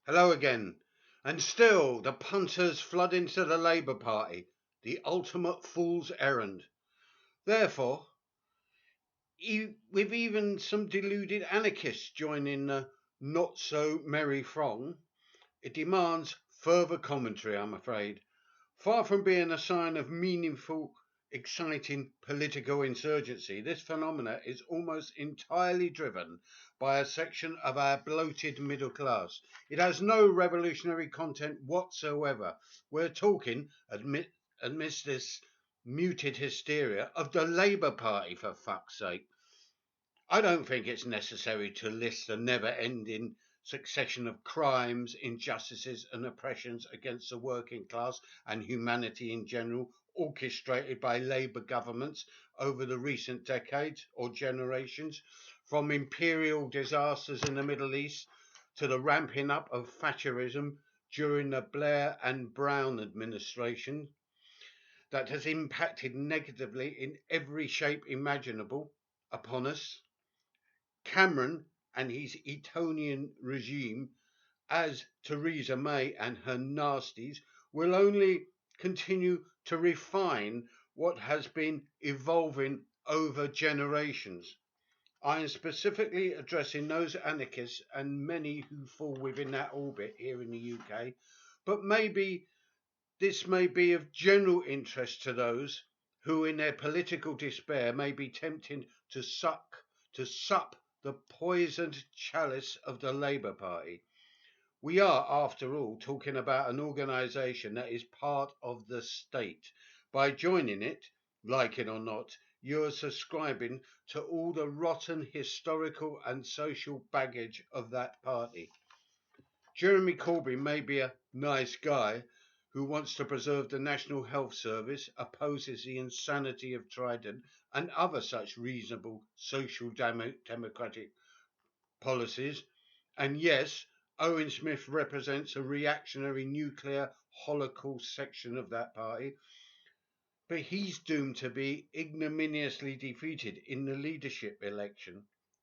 Hello again. And still the punters flood into the Labour Party, the ultimate fool's errand. Therefore, with even some deluded anarchists joining the not so merry throng, it demands further commentary, I'm afraid. Far from being a sign of meaningful, exciting political insurgency, this phenomena is almost entirely driven by a section of our bloated middle class. It has no revolutionary content whatsoever. We're talking, amidst this muted hysteria, of the Labour Party, for fuck's sake. I don't think it's necessary to list the never ending succession of crimes, injustices, and oppressions against the working class and humanity in general, orchestrated by Labour governments over the recent decades or generations, from imperial disasters in the Middle East to the ramping up of Thatcherism during the Blair and Brown administration that has impacted negatively in every shape imaginable upon us. Cameron and his Etonian regime, as Theresa May and her nasties, will only continue to refine what has been evolving over generations. I am specifically addressing those anarchists and many who fall within that orbit here in the UK, but maybe this may be of general interest to those who, in their political despair, may be tempted to sup the poisoned chalice of the Labour Party. We are, after all, talking about an organisation that is part of the state. By joining it, like it or not, you are subscribing to all the rotten historical and social baggage of that party. Jeremy Corbyn may be a nice guy who wants to preserve the National Health Service, opposes the insanity of Trident and other such reasonable social democratic policies. And yes, Owen Smith represents a reactionary nuclear holocaust section of that party, but he's doomed to be ignominiously defeated in the leadership election.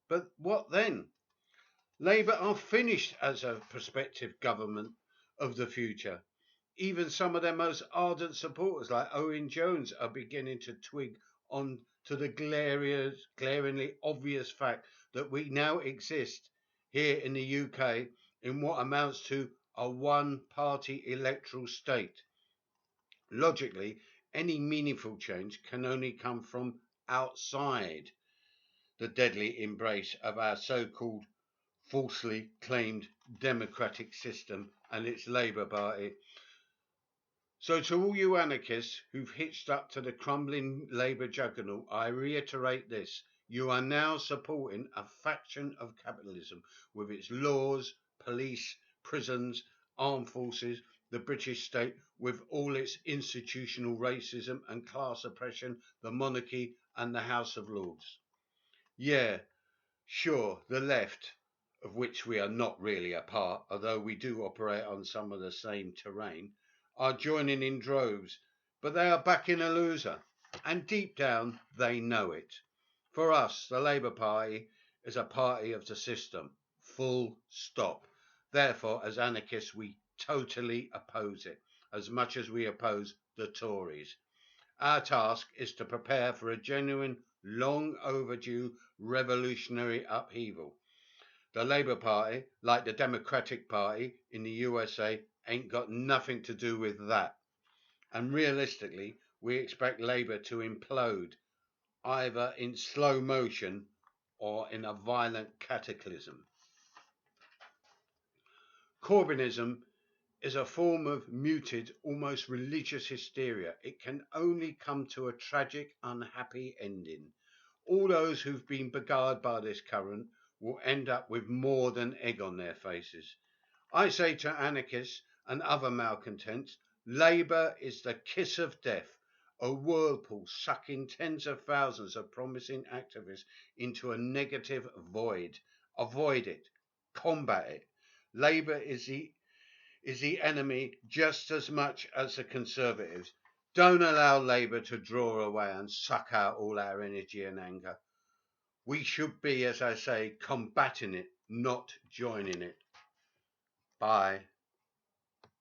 But what then? Labour are finished as a prospective government of the future. Even some of their most ardent supporters, like Owen Jones, are beginning to twig on to the glaringly obvious fact that we now exist here in the UK in what amounts to a one-party electoral state. Logically, any meaningful change can only come from outside the deadly embrace of our so-called falsely claimed democratic system and its Labour Party. So, to all you anarchists who've hitched up to the crumbling Labour juggernaut, I reiterate this. You are now supporting a faction of capitalism with its laws, police, prisons, armed forces, the British state with all its institutional racism and class oppression, the monarchy and the House of Lords. Yeah, sure, the left, of which we are not really a part, although we do operate on some of the same terrain, are joining in droves, but they are backing a loser, and deep down they know it. For us, the Labour Party is a party of the system, full stop. Therefore, as anarchists, we totally oppose it, as much as we oppose the Tories. Our task is to prepare for a genuine, long overdue revolutionary upheaval. The Labour Party, like the Democratic Party in the USA, ain't got nothing to do with that. And realistically, we expect Labour to implode, either in slow motion or in a violent cataclysm. Corbynism is a form of muted, almost religious hysteria. It can only come to a tragic, unhappy ending. All those who've been beguiled by this current will end up with more than egg on their faces. I say to anarchists and other malcontents, Labour is the kiss of death, a whirlpool sucking tens of thousands of promising activists into a negative void. Avoid it, combat it. Labour is the enemy just as much as the Conservatives. Don't allow Labour to draw away and suck out all our energy and anger. We should be, as I say, combating it, not joining it. Bye.